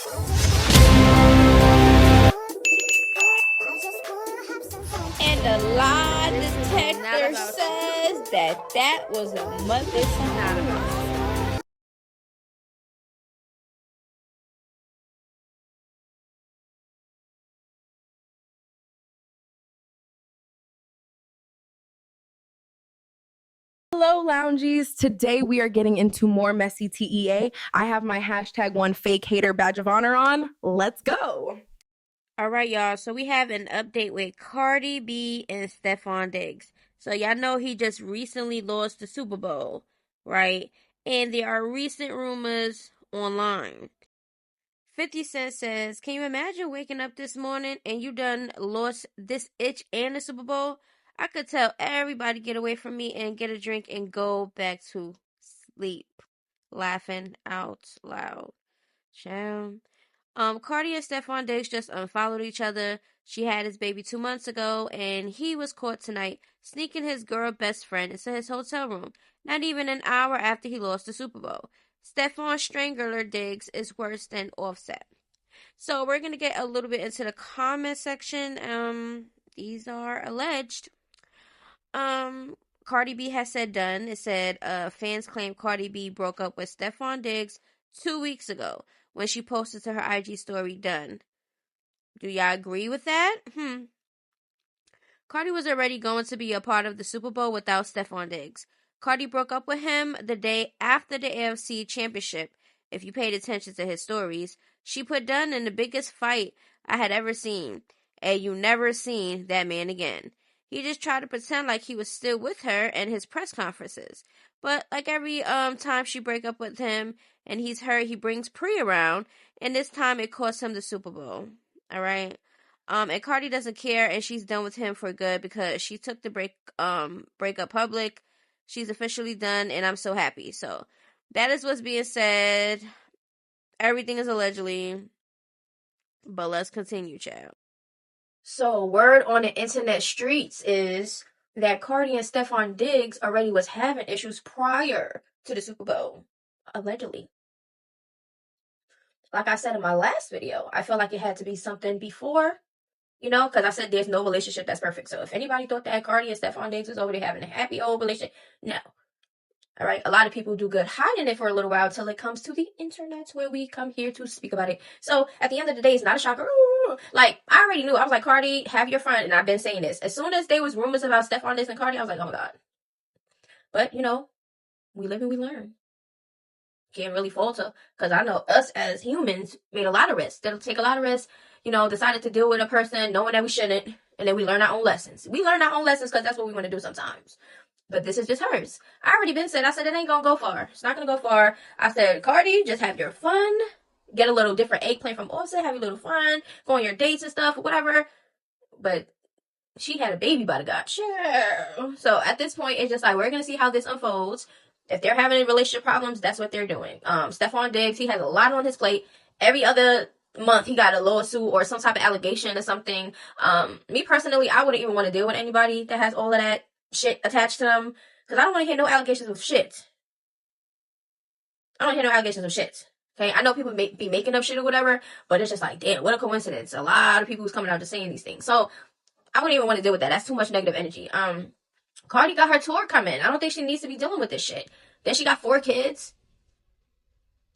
And the lie detector says that was a motherfucker. Hello, loungies. Today we are getting into more messy TEA. I have my #1 fake hater badge of honor on. Let's go. All right, y'all. So we have an update with Cardi B and Stefon Diggs. So y'all know he just recently lost the Super Bowl, right? And there are recent rumors online. 50 Cent says, "Can you imagine waking up this morning and you done lost this itch and the Super Bowl? I could tell everybody get away from me and get a drink and go back to sleep." Laughing out loud. Child. Cardi and Stefon Diggs just unfollowed each other. She had his baby 2 months ago, and he was caught tonight sneaking his girl best friend into his hotel room, not even an hour after he lost the Super Bowl. Stefon Strangler Diggs is worse than Offset. So we're gonna get a little bit into the comment section. These are alleged. Cardi B has said done. It said fans claim Cardi B broke up with Stefon Diggs 2 weeks ago when she posted to her IG story done. Do y'all agree with that? Cardi was already going to be a part of the Super Bowl without Stefon Diggs. Cardi broke up with him the day after the AFC Championship. If you paid attention to his stories, she put Dunn in the biggest fight I had ever seen, and you never seen that man again. He just tried to pretend like he was still with her in his press conferences. But like every time she break up with him and he's hurt, he brings Pre around, and this time it cost him the Super Bowl. All right. And Cardi doesn't care, and she's done with him for good because she took the breakup public. She's officially done, and I'm so happy. So that is what's being said. Everything is allegedly, but let's continue, child. So word on the internet streets is that Cardi and Stefon Diggs already was having issues prior to the Super Bowl. Allegedly. Like I said in my last video, I felt like it had to be something before. Because I said there's no relationship that's perfect. So if anybody thought that Cardi and Stefon Diggs was over there having a happy old relationship, no. All right. A lot of people do good hiding it for a little while till it comes to the internet where we come here to speak about it. So at the end of the day, it's not a shocker. Like, I already knew. I was like, Cardi, have your fun. And I've been saying this. As soon as there was rumors about Stefon Diggs and Cardi, I was like, oh my God. But, we live and we learn. Can't really falter. Because I know us as humans made a lot of risks. That'll take a lot of risks. Decided to deal with a person knowing that we shouldn't, and then we learn our own lessons. We learn our own lessons because that's what we want to do sometimes. But this is just hers. I already been said, I said it ain't gonna go far. It's not gonna go far. I said, Cardi, just have your fun. Get a little different eggplant from Offset, have your little fun, go on your dates and stuff, or whatever. But she had a baby by the God. Sure. So at this point, it's just like, we're gonna see how this unfolds. If they're having relationship problems, that's what they're doing. Stefon Diggs, he has a lot on his plate. Every other month he got a lawsuit or some type of allegation or something. Me personally, I wouldn't even want to deal with anybody that has all of that shit attached to them, because I don't want to hear no allegations of shit. I don't hear no allegations of shit. Okay, I know people be making up shit or whatever, but it's just like, damn, what a coincidence. A lot of people who's coming out just saying these things. So I wouldn't even want to deal with that. That's too much negative energy. Cardi got her tour coming. I don't think she needs to be dealing with this shit. Then she got 4 kids.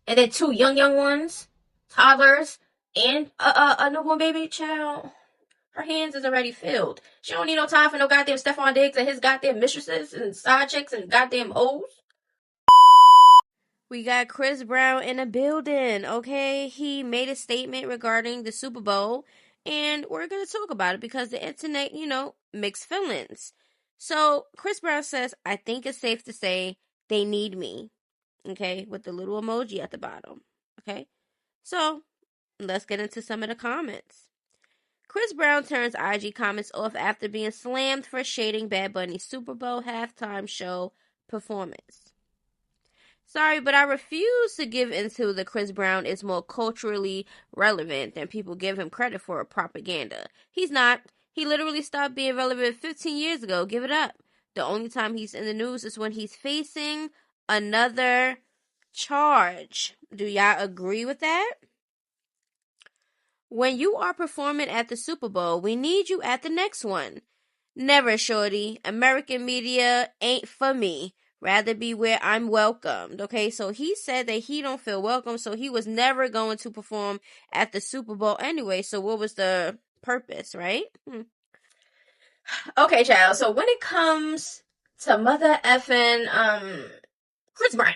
And then 2 young ones, toddlers, and a newborn baby child. Her hands is already filled. She don't need no time for no goddamn Stefon Diggs and his goddamn mistresses and side chicks and goddamn hoes. We got Chris Brown in a building, okay? He made a statement regarding the Super Bowl, and we're going to talk about it because the internet, mixed feelings. So Chris Brown says, "I think it's safe to say they need me," okay, with the little emoji at the bottom, okay? So let's get into some of the comments. Chris Brown turns IG comments off after being slammed for shading Bad Bunny's Super Bowl halftime show performance. "Sorry, but I refuse to give into the Chris Brown is more culturally relevant than people give him credit for propaganda. He's not. He literally stopped being relevant 15 years ago. Give it up. The only time he's in the news is when he's facing another charge." Do y'all agree with that? When you are performing at the Super Bowl, we need you at the next one. Never, shorty. American media ain't for me. Rather be where I'm welcomed. Okay, so he said that he don't feel welcome, so he was never going to perform at the Super Bowl anyway. So what was the purpose, right? Okay, child. So when it comes to mother effing Chris Brown.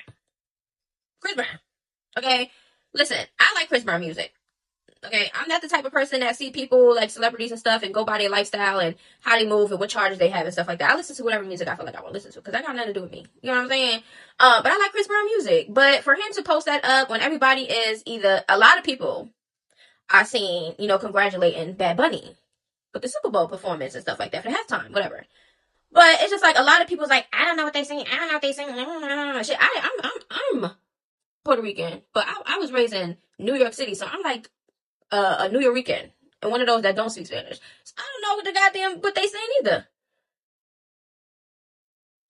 Okay? Listen, I like Chris Brown music. Okay, I'm not the type of person that see people like celebrities and stuff and go by their lifestyle and how they move and what charges they have and stuff like that. I listen to whatever music I feel like I want to listen to because that got nothing to do with me. You know what I'm saying? But I like Chris Brown music. But for him to post that up when everybody is either a lot of people are seeing, you know, congratulating Bad Bunny with the Super Bowl performance and stuff like that for the halftime, whatever. But it's just like a lot of people's like, I don't know what they saying. I don't know what they saying. Shit, I'm Puerto Rican, but I was raised in New York City, so I'm like a New Yorican and one of those that don't speak Spanish. So I don't know what they saying either.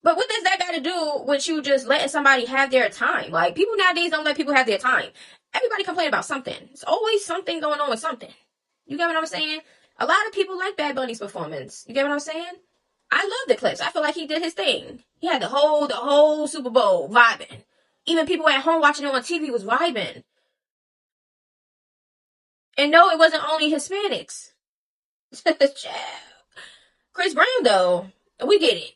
But what does that got to do with you just letting somebody have their time? Like, people nowadays don't let people have their time. Everybody complain about something. It's always something going on with something. You get what I'm saying? A lot of people like Bad Bunny's performance. You get what I'm saying? I love the clips. I feel like he did his thing. He had the whole Super Bowl vibing. Even people at home watching it on TV was vibing. And no, it wasn't only Hispanics. Chris Brown, though, we get it.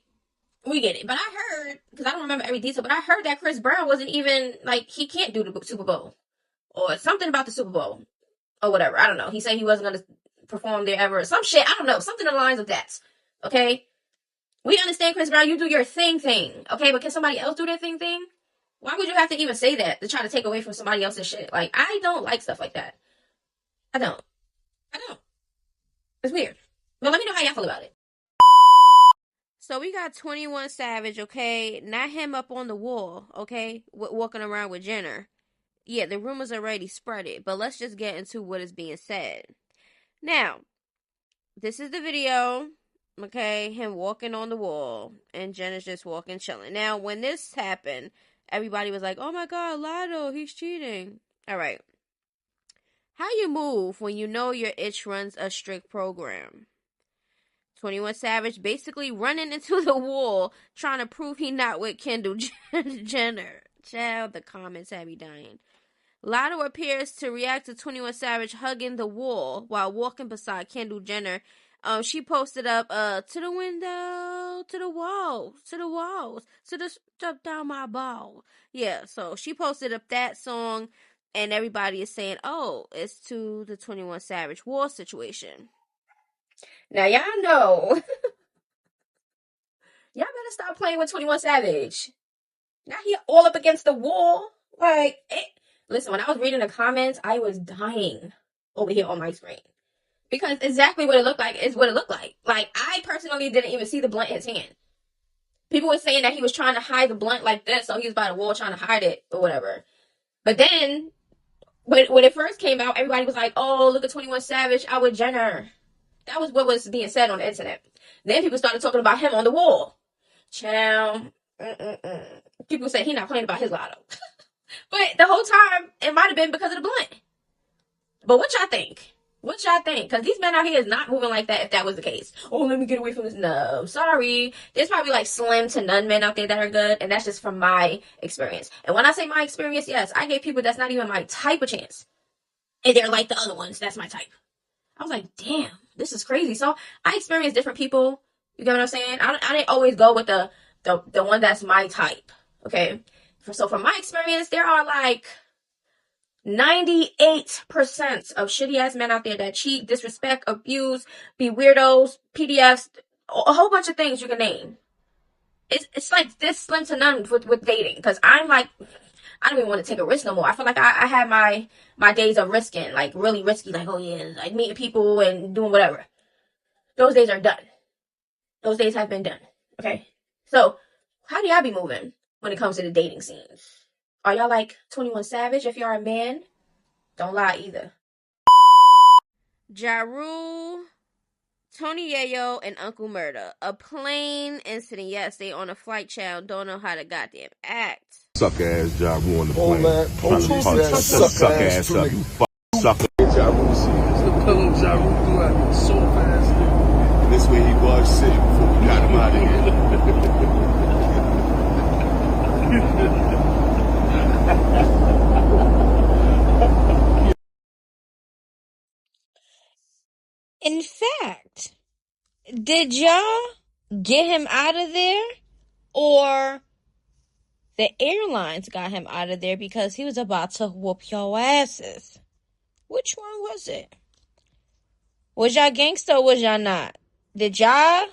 But I heard, because I don't remember every detail, but I heard that Chris Brown wasn't even, like, he can't do the Super Bowl. Or something about the Super Bowl. Or whatever. I don't know. He said he wasn't going to perform there ever. Some shit. I don't know. Something along the lines of that. Okay? We understand, Chris Brown, you do your thing. Okay? But can somebody else do their thing? Why would you have to even say that to try to take away from somebody else's shit? Like, I don't like stuff like that. I don't. It's weird. But let me know how y'all feel about it. So we got 21 Savage, okay? Not him up on the wall, okay? Walking around with Jenner. Yeah, the rumors already spread it, but let's just get into what is being said. Now, this is the video, okay? Him walking on the wall, and Jenner's just walking, chilling. Now, when this happened, everybody was like, oh my God, Lotto, he's cheating. All right. How you move when you know your itch runs a strict program? 21 Savage basically running into the wall trying to prove he not with Kendall Jenner. Child, the comments have me dying. Lotto appears to react to 21 Savage hugging the wall while walking beside Kendall Jenner. She posted up, to the window, to the walls, to the stuff down my ball. Yeah, so she posted up that song, and everybody is saying, oh, it's to the 21 Savage wall situation. Now, y'all know. Y'all better stop playing with 21 Savage. Now he all up against the wall. Like, listen, when I was reading the comments, I was dying over here on my screen. Because exactly what it looked like is what it looked like. Like, I personally didn't even see the blunt in his hand. People were saying that he was trying to hide the blunt like this, so he was by the wall trying to hide it or whatever. But then, when it first came out, everybody was like, oh, look at 21 Savage out with Jenner. That was what was being said on the internet. Then people started talking about him on the wall. Child. People say he not playing about his lotto. But the whole time, it might have been because of the blunt. But what y'all think? Because these men out here is not moving like that if that was the case. Oh, let me get away from this. No, sorry. There's probably like slim to none men out there that are good. And that's just from my experience. And when I say my experience, yes, I gave people that's not even my type a chance. And they're like the other ones. That's my type. I was like, damn, this is crazy. So I experienced different people. You get what I'm saying? I didn't always go with the one that's my type. Okay. So from my experience, there are like 98% of shitty ass men out there that cheat, disrespect, abuse, be weirdos, PDFs, a whole bunch of things you can name. It's like this slim to none with dating. Because I'm like, I don't even want to take a risk no more. I feel like I had my days of risking, like really risky, like, oh yeah, like meeting people and doing whatever. Those days are done. Those days have been done. Okay? So, how do y'all be moving when it comes to the dating scene? Are y'all like 21 Savage if you're a man? Don't lie either. Ja Rule, Tony Yayo, and Uncle Murda. A plane incident. Yes, they on a flight, child. Don't know how to goddamn act. Suck ass Ja Rule on the Oh plane. man, Trying to suck ass up, you fuck sucker. Ja Rule, see, clapping so fast, dude. This way he was sitting before we got him out of here. In fact, did y'all get him out of there, or the airlines got him out of there because he was about to whoop your asses? Which one was it? Was y'all gangster or was y'all not? Did y'all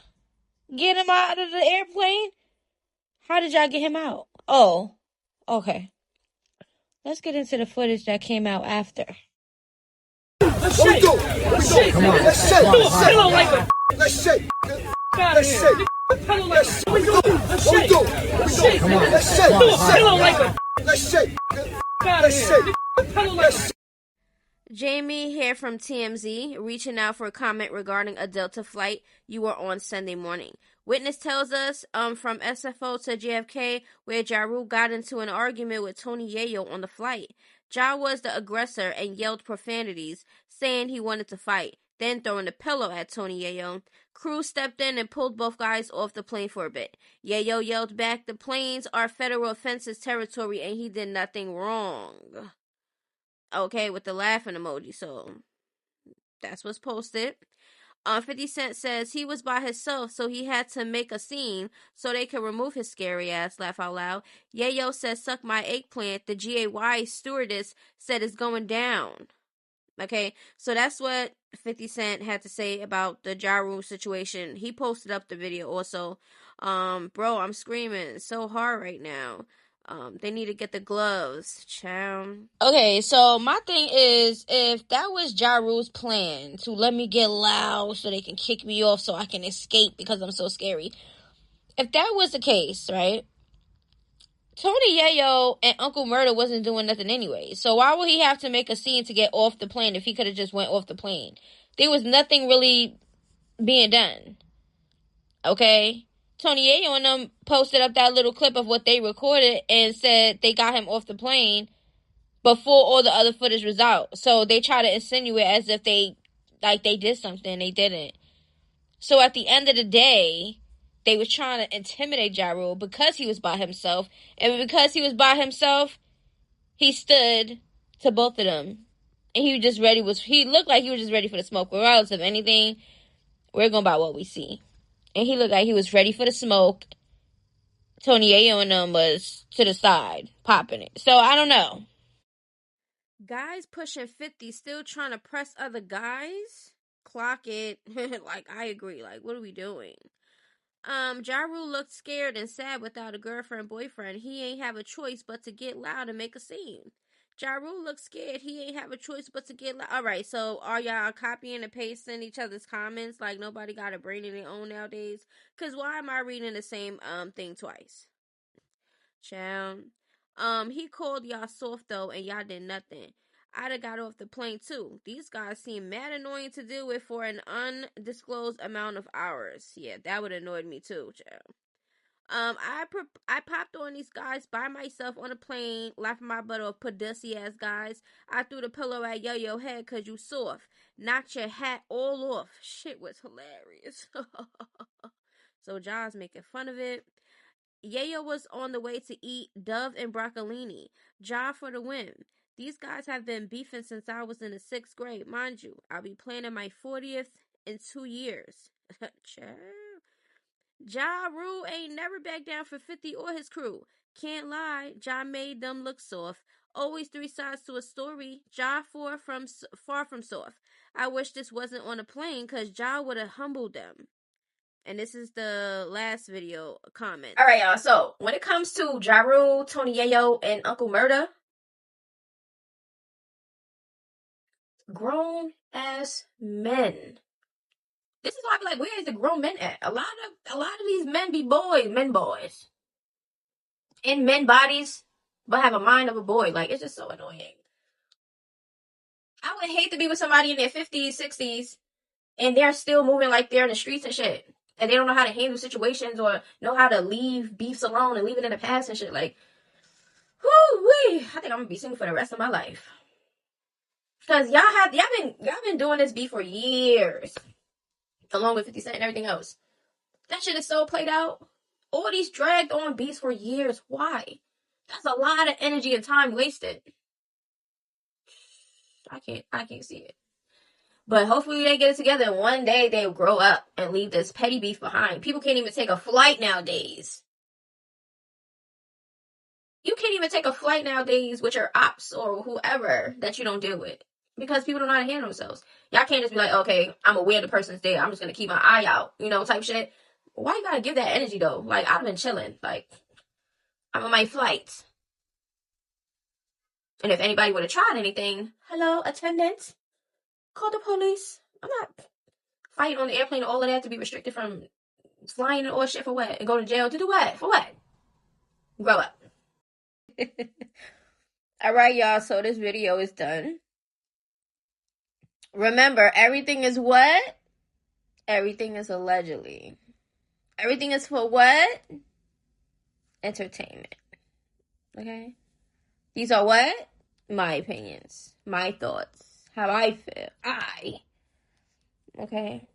get him out of the airplane? How did y'all get him out? Oh, okay. Let's get into the footage that came out after. Let's shake. Let's shake. Come on. Let's shake. Let's shake. Let's shake. Let's shake. Let's shake. Come on. Let's shake. Let's shake. Let's shake. Let's shake. Jamie here from TMZ, reaching out for a comment regarding a Delta flight you were on Sunday morning. Witness tells us from SFO to JFK where Ja Rule got into an argument with Tony Yayo on the flight. Ja was the aggressor and yelled profanities, saying he wanted to fight, then throwing a pillow at Tony Yayo. Crew stepped in and pulled both guys off the plane for a bit. Yayo yelled back, "The planes are federal offenses territory and he did nothing wrong." Okay, with the laughing emoji, so that's what's posted. 50 Cent says he was by himself, so he had to make a scene so they could remove his scary ass, laugh out loud. Yayo says, "Suck my eggplant." The GAY stewardess said it's going down. Okay, so that's what 50 Cent had to say about the Ja Rule situation. He posted up the video also. Bro, I'm screaming so hard right now. They need to get the gloves, chow. Okay, so my thing is, if that was Ja Rule's plan to let me get loud so they can kick me off so I can escape because I'm so scary. If that was the case, right? Tony Yayo and Uncle Murda wasn't doing nothing anyway. So why would he have to make a scene to get off the plane if he could have just went off the plane? There was nothing really being done. Okay? Tony Yayo and them posted up that little clip of what they recorded and said they got him off the plane before all the other footage was out. So they try to insinuate as if they did something. They didn't. So at the end of the day, they was trying to intimidate Ja Rule because he was by himself. And because he was by himself, he stood to both of them. And he looked like he was just ready for the smoke. Regardless of anything, we're going by what we see. And he looked like he was ready for the smoke. Tony Yayo and them was to the side, popping it. So, I don't know. Guys pushing 50, still trying to press other guys? Clock it. I agree. What are we doing? Ja Rule looked scared and sad without a girlfriend, boyfriend. He ain't have a choice but to get loud and make a scene. Ja Rule looked scared. He ain't have a choice but to get loud. Alright, so are y'all copying and pasting each other's comments? Nobody got a brain in their own nowadays? Because why am I reading the same thing twice? Child. He called y'all soft though, and y'all did nothing. I'd have got off the plane too. These guys seem mad annoying to deal with for an undisclosed amount of hours. Yeah, that would annoy me too, child. I popped on these guys by myself on a plane, laughing my butt off, pussy ass guys. I threw the pillow at Yo head cause you soft. Knocked your hat all off. Shit was hilarious. So Ja's making fun of it. Yayo was on the way to eat dove and broccolini. Ja for the win. These guys have been beefing since I was in the 6th grade. Mind you, I'll be planning my 40th in 2 years. Ja Rule ain't never backed down for 50 or his crew. Can't lie, Ja made them look soft. Always 3 sides to a story. Ja far from soft. I wish this wasn't on a plane because Ja would have humbled them. And this is the last video comment. Alright, y'all. So, when it comes to Ja Rule, Tony Yayo, and Uncle Murda, grown ass men. This is why I be like, where is the grown men at? A lot of these men be boys. In men bodies, but have a mind of a boy. It's just so annoying. I would hate to be with somebody in their 50s, 60s, and they're still moving like they're in the streets and shit. And they don't know how to handle situations or know how to leave beefs alone and leave it in the past and shit. Whoo-wee. I think I'm going to be single for the rest of my life. Cause y'all been doing this beef for years, along with 50 Cent and everything else. That shit is so played out. All these dragged on beefs for years. Why? That's a lot of energy and time wasted. I can't see it. But hopefully they get it together and one day they'll grow up and leave this petty beef behind. People can't even take a flight nowadays. You can't even take a flight nowadays with your ops or whoever that you don't deal with. Because people don't know how to handle themselves. Y'all can't just be like, okay, I'm aware the person's there. I'm just going to keep my eye out, type shit. Why you got to give that energy, though? Like, I've been chilling. Like, I'm on my flight. And if anybody would have tried anything, hello, attendant, call the police. I'm not fighting on the airplane and all of that to be restricted from flying and all shit for what? And go to jail to do what? For what? Grow up. All right, y'all. So this video is done. Remember, everything is what? Everything is allegedly. Everything is for what? Entertainment. Okay? These are what? My opinions. My thoughts. How I feel. Okay?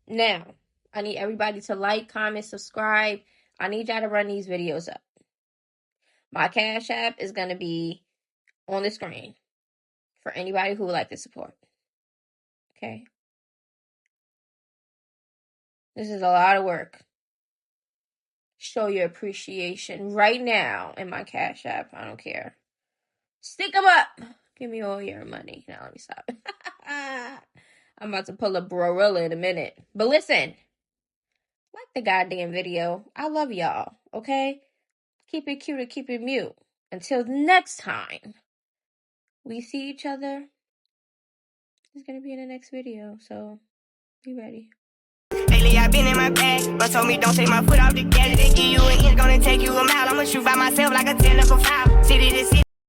Now, I need everybody to like, comment, subscribe. I need y'all to run these videos up. My Cash App is going to be on the screen for anybody who would like to support. Okay? This is a lot of work. Show your appreciation right now in my Cash App. I don't care. Stick them up. Give me all your money. Now let me stop. I'm about to pull a Brorilla in a minute. But listen. Like the goddamn video. I love y'all. Okay? Keep it cute or keep it mute. Until next time we see each other, it's going to be in the next video. So, be ready. Lately I've been in my bag, but told me don't take my foot off the gas. They give you an inch, gonna take you a mile. I'ma shoot by myself like a 10 foul. City to city.